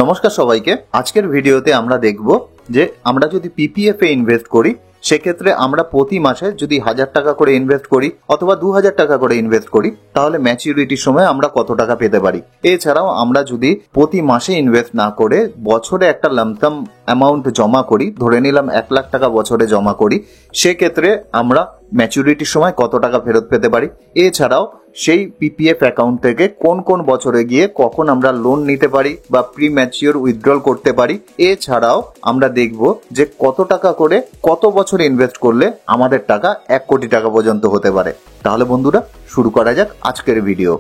নমস্কার সবাইকে। আজকের ভিডিওতে আমরা দেখব যে আমরা যদি পিপিএফ এ ইনভেস্ট করি সেক্ষেত্রে আমরা প্রতি মাসে যদি 1000 টাকা করে ইনভেস্ট করি অথবা 2000 টাকা করে ইনভেস্ট করি তাহলে ম্যাচুরিটির সময় আমরা কত টাকা পেতে পারি। এছাড়াও আমরা যদি প্রতি মাসে ইনভেস্ট না করে বছরে একটা লামসাম অ্যামাউন্ট জমা করি, ধরে নিলাম 1 লাখ টাকা বছরে জমা করি, সেক্ষেত্রে আমরা ম্যাচুরিটির সময় কত টাকা ফেরত পেতে পারি। এছাড়াও সেই পিপিএফ অ্যাকাউন্ট থেকে কোন কোন বছরে গিয়ে কখন আমরা লোন নিতে পারি বা প্রি ম্যাচিওর উইথড্রল করতে পারি। এছাড়াও আমরা দেখব যে কত টাকা করে কত বছর ইনভেস্ট করলে আমাদের টাকা 1 কোটি টাকা পর্যন্ত হতে পারে। তাহলে বন্ধুরা শুরু করা যাক আজকের ভিডিও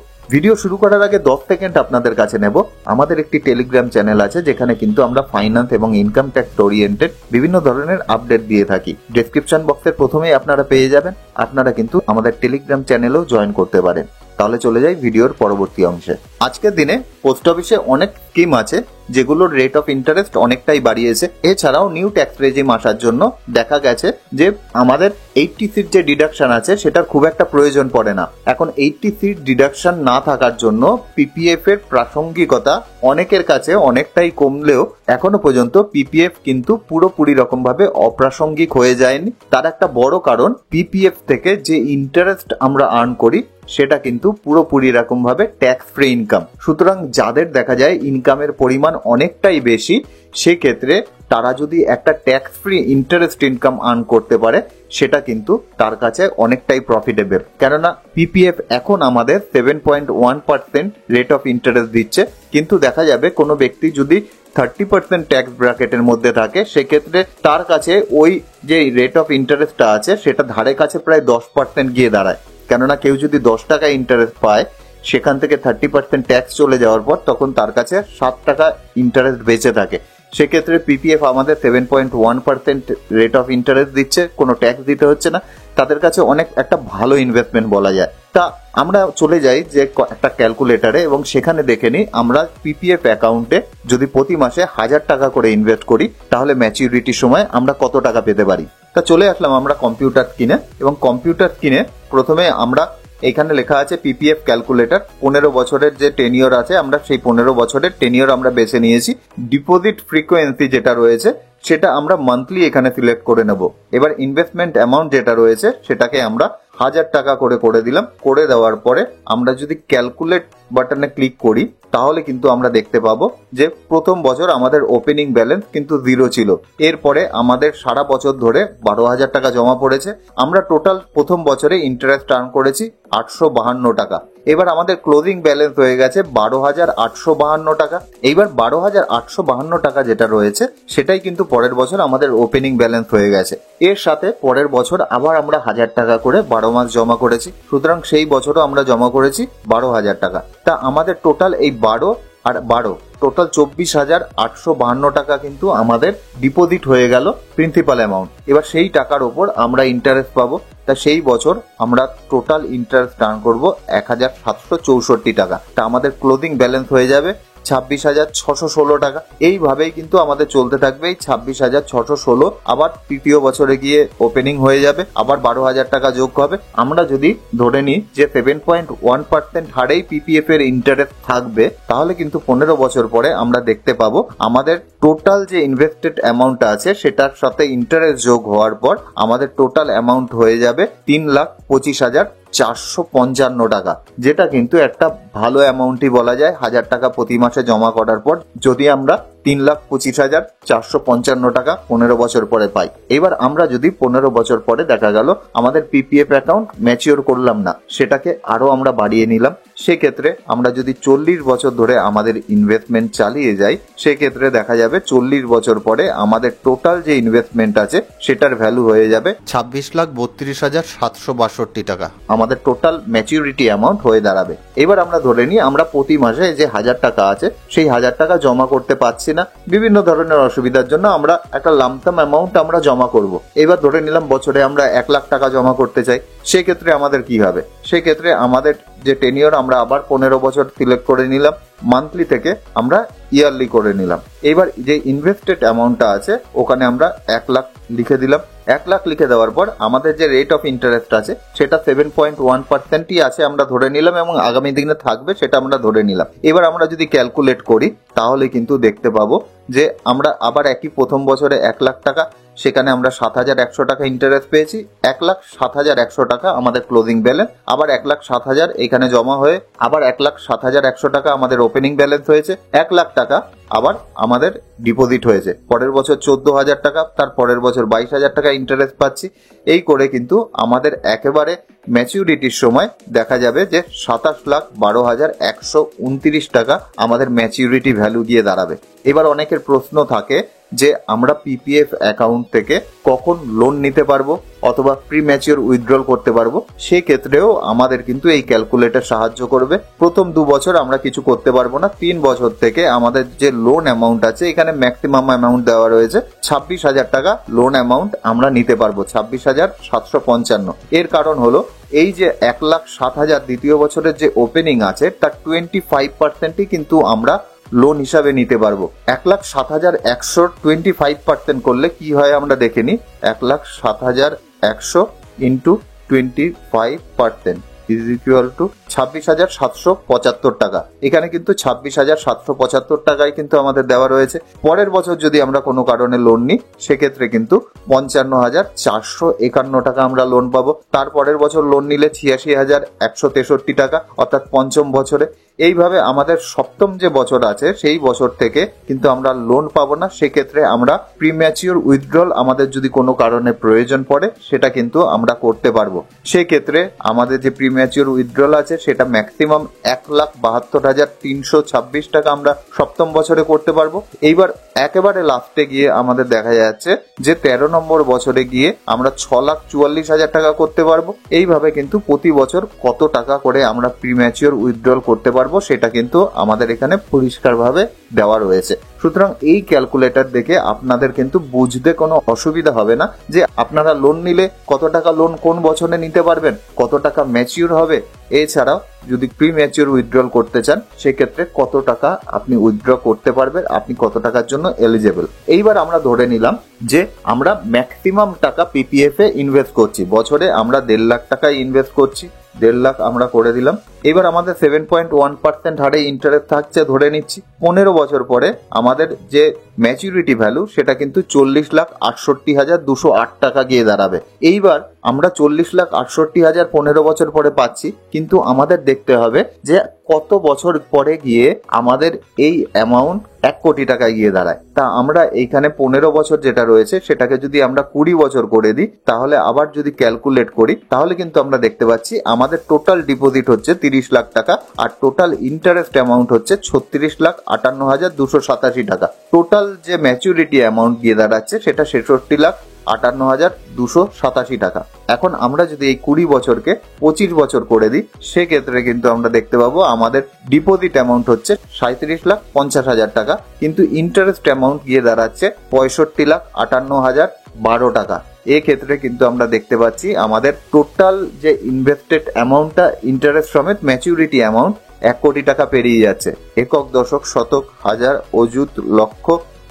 শুরু করার আগে 10 সেকেন্ড আপনাদের কাছে নেব। আমাদের একটি টেলিগ্রাম চ্যানেল আছে যেখানে কিন্তু আমরা ফাইন্যান্স এবং ইনকাম ট্যাক্স ওরিয়েন্টেড বিভিন্ন ধরনের আপডেট দিয়ে থাকি। ডেসক্রিপশন বক্সের প্রথমেই আপনারা পেয়ে যাবেন। আপনারা কিন্তু আমাদের টেলিগ্রাম চ্যানেলেও জয়েন করতে পারেন। তাহলে চলে যাই ভিডিওর পরবর্তী অংশে। আজকের দিনে পোস্ট অফিসে অনেক স্কিম আছে যেগুলোর রেট অফ ইন্টারেস্ট অনেকটাই বাড়িয়েছে। এছাড়াও নিউ ট্যাক্স রেজিম আসার জন্য দেখা গেছে যে আমাদের 80 সিট যে ডিডাকশন আছে সেটার খুব একটা প্রয়োজন পড়ে না। এখন 80 সিট ডিডাকশন না থাকার জন্য পিপিএফ এর প্রাসঙ্গিকতা অনেকের কাছে অনেকটাই কমলেও এখনো পর্যন্ত পিপিএফ কিন্তু পুরোপুরি রকম ভাবে অপ্রাসঙ্গিক হয়ে যায়নি। তার একটা বড় কারণ পিপিএফ থেকে যে ইন্টারেস্ট আমরা আর্ন করি সেটা কিন্তু পুরোপুরি রকম ভাবে ট্যাক্স ফ্রি ইনকাম। সুতরাং যাদের দেখা যায় ইনকামের পরিমাণ অনেকটাই বেশি সেক্ষেত্রে তারা যদি একটা tax free interest income earn করতে পারে সেটা কিন্তু তার কাছে অনেকটাই প্রফিটেবল। কেননা পিপিএফ এখন আমাদের 7.1% রেট অফ ইন্টারেস্ট দিচ্ছে, কিন্তু দেখা যাবে কোনো ব্যক্তি যদি 30% ট্যাক্স ব্র্যাকেটের মধ্যে থাকে সেক্ষেত্রে তার কাছে ওই যে রেট অফ ইন্টারেস্টটা আছে সেটা ধারে কাছে প্রায় 10% গিয়ে দাঁড়ায়। কেননা কেউ যদি 10 টাকা ইন্টারেস্ট পায় সেখান থেকে 30% ট্যাক্স চলে যাওয়ার পর তখন তার কাছে 7 টাকা ইন্টারেস্ট বেঁচে থাকে। সেক্ষেত্রে পিপিএফ আমাদের 7.1% রেট অফ ইন্টারেস্ট দিচ্ছে, কোনো ট্যাক্স দিতে হচ্ছে না। তাদের কাছে অনেক একটা ভালো ইনভেস্টমেন্ট বলা যায়। তা আমরা চলে যাই যে একটা ক্যালকুলেটারে এবং সেখানে দেখে নিই আমরা পিপিএফ অ্যাকাউন্টে যদি প্রতি মাসে 1000 টাকা করে ইনভেস্ট করি তাহলে ম্যাচিউরিটির সময় আমরা কত টাকা পেতে পারি। তা চলে আসলাম আমরা কম্পিউটার স্ক্রিনে এবং কম্পিউটার স্ক্রিনে প্রথমে আমরা এখানে লেখা আছে পিপিএফ ক্যালকুলেটর। 15 বছরের যে টেনিওর আছে আমরা সেই 15 বছরের টেনিওর আমরা বেছে নিয়েছি। ডিপোজিট ফ্রিকোয়েন্সি যেটা রয়েছে সেটা আমরা মান্থলি এখানে সিলেক্ট করে নেব। এবার ইনভেস্টমেন্ট অ্যামাউন্ট যেটা রয়েছে সেটাকে আমরা 1000 টাকা করে দিলাম। করে দেওয়ার পরে আমরা যদি ক্যালকুলেট বাটনে ক্লিক করি তাহলে কিন্তু আমরা দেখতে পাবো যে প্রথম বছর আমাদের ওপেনিং ব্যালেন্স কিন্তু 0 ছিল। এরপরে আমাদের সারা বছর ধরে 12,000 টাকা জমা পড়েছে। আমরা টোটাল প্রথম বছরে ইন্টারেস্ট আর্ন করেছি 852 টাকা। এবার আমাদের ক্লোজিং ব্যালেন্স হয়ে গেছে 12,852 টাকা। এইবার 12,852 টাকা যেটা রয়েছে সেটাই কিন্তু পরের বছর আমাদের ওপেনিং ব্যালেন্স হয়ে গেছে। এর সাথে পরের বছর আবার আমরা 1000 টাকা করে 12 মাস জমা করেছি। সুতরাং সেই বছরও আমরা জমা করেছি 12,000 টাকা। তা আমাদের টোটাল এই 12 আর 12 টোটাল 24,852 টাকা কিন্তু আমাদের ডিপোজিট হয়ে গেল প্রিন্সিপাল অ্যামাউন্ট। এবার সেই টাকার ওপর আমরা ইন্টারেস্ট পাবো। তা সেই বছর আমরা টোটাল ইন্টারেস্ট আর্ন করবো 1,764 টাকা। তা আমাদের ক্লোজিং ব্যালেন্স হয়ে যাবে 26,616 টাকা। এইভাবেই কিন্তু আমাদের চলতে থাকবে। এই 26,616 আবার তৃতীয় বছরে গিয়ে ওপেনিং হয়ে যাবে, আবার 12,000 টাকা যোগ হবে। আমরা যদি ধরে নিই যে 7.1% হারেই পিপিএফ এর ইন্টারেস্ট থাকবে তাহলে কিন্তু 15 বছর পরে আমরা দেখতে পাবো আমাদের টোটাল যে ইনভেস্টেড অ্যামাউন্ট আছে সেটার সাথে ইন্টারেস্ট যোগ হওয়ার পর আমাদের টোটাল অ্যামাউন্ট হয়ে যাবে 3,25,455 টাকা, যেটা কিন্তু একটা ভালো অ্যামাউন্টই বলা যায় 1000 টাকা প্রতি মাসে জমা করার পর যদি আমরা 3,25,455 টাকা 15 বছর পরে পাই। এবার আমরা যদি 15 বছর পরে দেখা গেল আমাদের পিপিএফ অ্যাকাউন্ট ম্যাচিওর করলাম না, সেটাকে আরো আমরা বাড়িয়ে নিলাম, সেক্ষেত্রে আমরা যদি 40 বছর ধরে আমাদের ইনভেস্টমেন্ট চালিয়ে যাই সেক্ষেত্রে দেখা যাবে 40 বছর পরে আমাদের টোটাল যে ইনভেস্টমেন্ট আছে সেটার ভ্যালু হয়ে যাবে 26,32,762 টাকা। আমাদের টোটাল ম্যাচিউরিটি অ্যামাউন্ট হয়ে দাঁড়াবে। এবার আমরা ধরে নিই আমরা প্রতি মাসে যে 1000 টাকা আছে সেই 1000 টাকা জমা করতে পারছি না, বিভিন্ন ধরনের অসুবিধার জন্য আমরা একটা লামসাম অ্যামাউন্ট আমরা জমা করব। এবার ধরে নিলাম বছরে আমরা 1 লাখ টাকা জমা করতে চাই, সেক্ষেত্রে আমাদের কি হবে? সেক্ষেত্রে আমাদের যে টেনিওর আমরা আবার 15 বছর সিলেক্ট করে নিলাম। মান্থলি থেকে আমরা ইয়ারলি করে নিলাম। এবার যে ইনভেস্টেড অ্যামাউন্টটা আছে ওখানে আমরা 1 লাখ লিখে দিলাম। 1 লাখ লিখে দেওয়ার পর আমাদের যে রেট অফ ইন্টারেস্ট আছে সেটা 7.1%ই আছে আমরা ধরে নিলাম, এবং আগামী দিনে থাকবে সেটা আমরা ধরে নিলাম। এবার আমরা যদি ক্যালকুলেট করি তাহলে কিন্তু দেখতে পাবো যে আমরা আবার একই প্রথম বছরে 1 লাখ টাকা, সেখানে আমরা 7,100 টাকা ইন্টারেস্ট পেয়েছি। 1,07,100 টাকা আমাদের ক্লোজিং ব্যালেন্স, আবার 1,07,000 এখানে জমা হয়ে আবার 1,07,100 টাকা আমাদের ওপেনিং ব্যালেন্স হয়েছে। 1 লাখ টাকা আবার আমাদের ডিপোজিট হয়েছে। পরের বছর 14,000 টাকা, তার পরের বছর 22,000 টাকা ইন্টারেস্ট পাচ্ছি। এই করে কিন্তু আমাদের একেবারে ম্যাচিউরিটির সময় দেখা যাবে যে 27,12,129 টাকা আমাদের ম্যাচিউরিটি ভ্যালু গিয়ে দাঁড়াবে। এবার অনেকের প্রশ্ন থাকে যে আমরা পিপিএফ অ্যাকাউন্ট থেকে কখন লোন নিতে পারবো অথবা প্রি ম্যাচিওর উইথড্রল করতে পারবো, সেক্ষেত্রেও আমাদের কিন্তু এই ক্যালকুলেটর সাহায্য করবে। প্রথম 2 বছর আমরা কিছু করতে পারবো না, 3 বছর থেকে আমাদের যে লোন অ্যামাউন্ট আছে এখানে ম্যাক্সিমাম অ্যামাউন্ট দেওয়া রয়েছে 26,000 টাকা লোন অ্যামাউন্ট আমরা নিতে পারবো, 26,755। এর কারণ হলো এই যে 1,07,000 দ্বিতীয় বছরের যে ওপেনিং আছে তার 25%ই কিন্তু আমরা লোন হিসাবে নিতে পারবো। 1,07,100 25% করলে কি হয় আমরা দেখে নিই। 1,07,100 ইন্টু 25% ইজ ইকুয়াল টু 26,775 টাকা। এখানে কিন্তু 26,775 টাকায় কিন্তু আমাদের দেওয়া রয়েছে। পরের বছর যদি আমরা কোনো কারণে লোন নিই সেক্ষেত্রে কিন্তু 55,451 টাকা আমরা লোন পাবো। তারপরের বছর লোন নিলে 86,163 টাকা, অর্থাৎ পঞ্চম বছরে। এইভাবে আমাদের সপ্তম যে বছর আছে সেই বছর থেকে কিন্তু আমরা লোন পাবো না। সেক্ষেত্রে আমরা প্রিম্যাচিওর উইথড্রল আমাদের যদি কোনো কারণে প্রয়োজন পড়ে সেটা কিন্তু আমরা করতে পারবো। সেক্ষেত্রে আমাদের যে প্রিম্যাচিওর উইথড্রল আছে সেটা ম্যাক্সিমাম 1,72,326 টাকা আমরা সপ্তম বছরে করতে পারবো। এইবার একেবারে লাস্টে গিয়ে আমাদের দেখা যাচ্ছে যে 13 নম্বর বছরে গিয়ে আমরা 6,44,000 টাকা করতে পারবো। এইভাবে কিন্তু প্রতি বছর কত টাকা করে আমরা প্রিম্যাচিওর উইথড্রল করতে পারবো সেটা কিন্তু আমাদের এখানে পরিষ্কারভাবে দেওয়া রয়েছে। সুতরাং এই ক্যালকুলেটর দেখে আপনাদের কিন্তু বুঝতে কোনো অসুবিধা হবে না যে আপনারা লোন নিলে কত টাকা লোন কোন বছরে নিতে পারবেন, কত টাকা ম্যাচিউর হবে, এছাড়াও যদি প্রি ম্যাচিউর উইথড্রল করতে চান সেক্ষেত্রে কত টাকা আপনি উইথড্র করতে পারবেন, আপনি কত টাকার জন্য এলিজেবল। এইবার আমরা ধরে নিলাম যে আমরা ম্যাক্সিমাম টাকা পিপিএফ এ ইনভেস্ট করছি, বছরে আমরা 1.5 লাখ টাকায় ইনভেস্ট করছি। 1.5 লাখ আমরা করে দিলাম। এবার আমাদের 7.1% হারে ইন্টারেস্ট থাকছে ধরে নিচ্ছি। 15 বছর পরে আমাদের যে ম্যাচুরিটি ভ্যালু সেটা কিন্তু 40,68,208 টাকা গিয়ে দাঁড়াবে। এইবার আমরা 40,68,000 15 বছর পরে পাচ্ছি, কিন্তু আমাদের দেখতে হবে যে কত বছর পরে গিয়ে আমাদের এই অ্যামাউন্ট 1 কোটি টাকায় গিয়ে দাঁড়ায়। তা আমরা এইখানে 15 বছর যেটা রয়েছে সেটাকে যদি আমরা 20 বছর করে দিই তাহলে আবার যদি ক্যালকুলেট করি তাহলে কিন্তু আমরা দেখতে পাচ্ছি আমাদের টোটাল ডিপোজিট হচ্ছে 30 লাখ টাকা আর টোটাল ইন্টারেস্ট অ্যামাউন্ট হচ্ছে 36,58,287 টাকা। টোটাল যে ম্যাচুরিটি অ্যামাউন্ট গিয়ে দাঁড়াচ্ছে সেটা 66,58,287 টাকা। এখন আমরা যদি এই 20 বছরকে 25 বছর করে দিই সেক্ষেত্রে কিন্তু আমরা দেখতে পাবো আমাদের ডিপোজিট অ্যামাউন্ট হচ্ছে 37,50,000 টাকা, কিন্তু ইন্টারেস্ট অ্যামাউন্ট গিয়ে দাঁড়াচ্ছে 65,58,012 টাকা। এক্ষেত্রে কিন্তু আমরা দেখতে পাচ্ছি আমাদের টোটাল যে ইনভেস্টেড অ্যামাউন্টটা ইন্টারেস্ট সমেত ম্যাচুরিটি অ্যামাউন্ট 1 কোটি টাকা পেরিয়ে যাচ্ছে। একক, দশক, শতক, হাজার, অযুত, লক্ষ,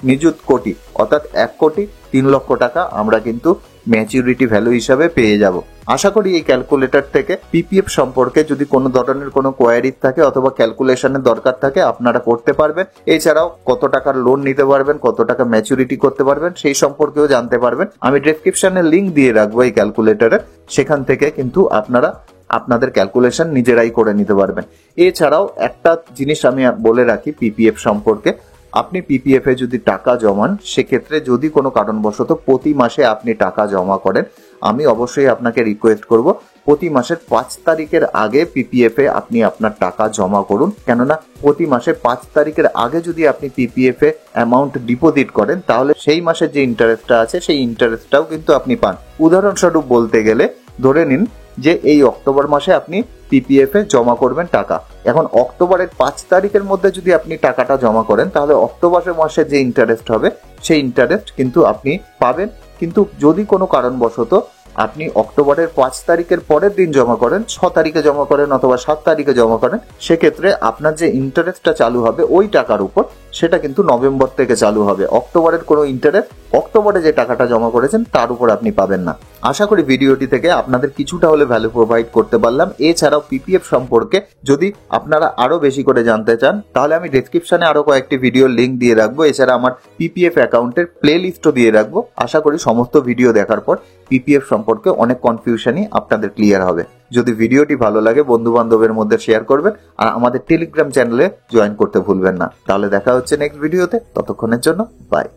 নিযুত, কোটি, অর্থাৎ 1,03,00,000 টাকা আমরা কিন্তু ম্যাচুরিটি ভ্যালু হিসাবে পেয়ে যাব। আশা করি এই ক্যালকুলেটর থেকে পিপিএফ সম্পর্কে যদি কোনো ধরনের কোনো কোয়ারি থাকে অথবা ক্যালকুলেশনের দরকার থাকে আপনারা করতে পারবেন। এছাড়াও কত টাকার লোন নিতে পারবেন, কত টাকা ম্যাচুরিটি করতে পারবেন সেই সম্পর্কেও জানতে পারবেন। আমি ডেসক্রিপশনে লিংক দিয়ে রাখবো এই ক্যালকুলেটরের, সেখান থেকে কিন্তু আপনারা আপনাদের ক্যালকুলেশন নিজেরাই করে নিতে পারবেন। এছাড়াও একটা জিনিস আমি বলে রাখি পিপিএফ সম্পর্কে, আপনি পিপিএফ এ যদি টাকা জমান সেক্ষেত্রে যদি কোনো কারণবশত প্রতি মাসে আপনি টাকা জমা করেন, আমি অবশ্যই আপনাকে রিকোয়েস্ট করব প্রতি মাসের 5 তারিখের আগে পিপিএফ এ আপনি আপনার টাকা জমা করুন। কেননা প্রতি মাসের 5 তারিখের আগে যদি আপনি পিপিএফ এ অ্যামাউন্ট ডিপোজিট করেন তাহলে সেই মাসের যে ইন্টারেস্টটা আছে সেই ইন্টারেস্টটাও কিন্তু আপনি পান। উদাহরণস্বরূপ বলতে গেলে ধরে নিন যে এই অক্টোবর মাসে আপনি পিপিএফ এ জমা করবেন টাকা। এখন অক্টোবরের 5 তারিখের মধ্যে যদি আপনি টাকাটা জমা করেন তাহলে অক্টোবর মাসে যে ইন্টারেস্ট হবে সেই ইন্টারেস্ট কিন্তু আপনি পাবেন। কিন্তু যদি কোনো কারণবশত আপনি অক্টোবরের 5 তারিখের পরের দিন জমা করেন, 6 তারিখে জমা করেন অথবা 7 তারিখে জমা করেন, সেক্ষেত্রে আপনার যে ইন্টারেস্টটা চালু হবে ওই টাকার উপর, সেটা কিন্তু নভেম্বর থেকে চালু হবে। অক্টোবরের কোনো ইন্টারেস্ট অক্টোবরে যে টাকাটা জমা করেছেন তার উপর আপনি পাবেন না। আশা করি ভিডিওটি থেকে আপনাদের কিছুটা হলে ভ্যালু প্রোভাইড করতে পারলাম। এছাড়াও পিপিএফ সম্পর্কে যদি আপনারা আরো বেশি করে জানতে চান তাহলে আমি ডেসক্রিপশনে আরো কয়েকটি ভিডিওর লিঙ্ক দিয়ে রাখবো। এছাড়া আমার পিপিএফ অ্যাকাউন্টের প্লে লিস্টও দিয়ে রাখবো। আশা করি সমস্ত ভিডিও দেখার পর পিপিএফ সম্পর্কে অনেক কনফিউশনই আপনাদের ক্লিয়ার হবে। যদি ভিডিওটি ভালো লাগে বন্ধু বান্ধবের মধ্যে শেয়ার করবেন আর আমাদের টেলিগ্রাম চ্যানেলে জয়েন করতে ভুলবেন না। তাহলে দেখা হচ্ছে নেক্সট ভিডিওতে, ততক্ষণের জন্য বাই।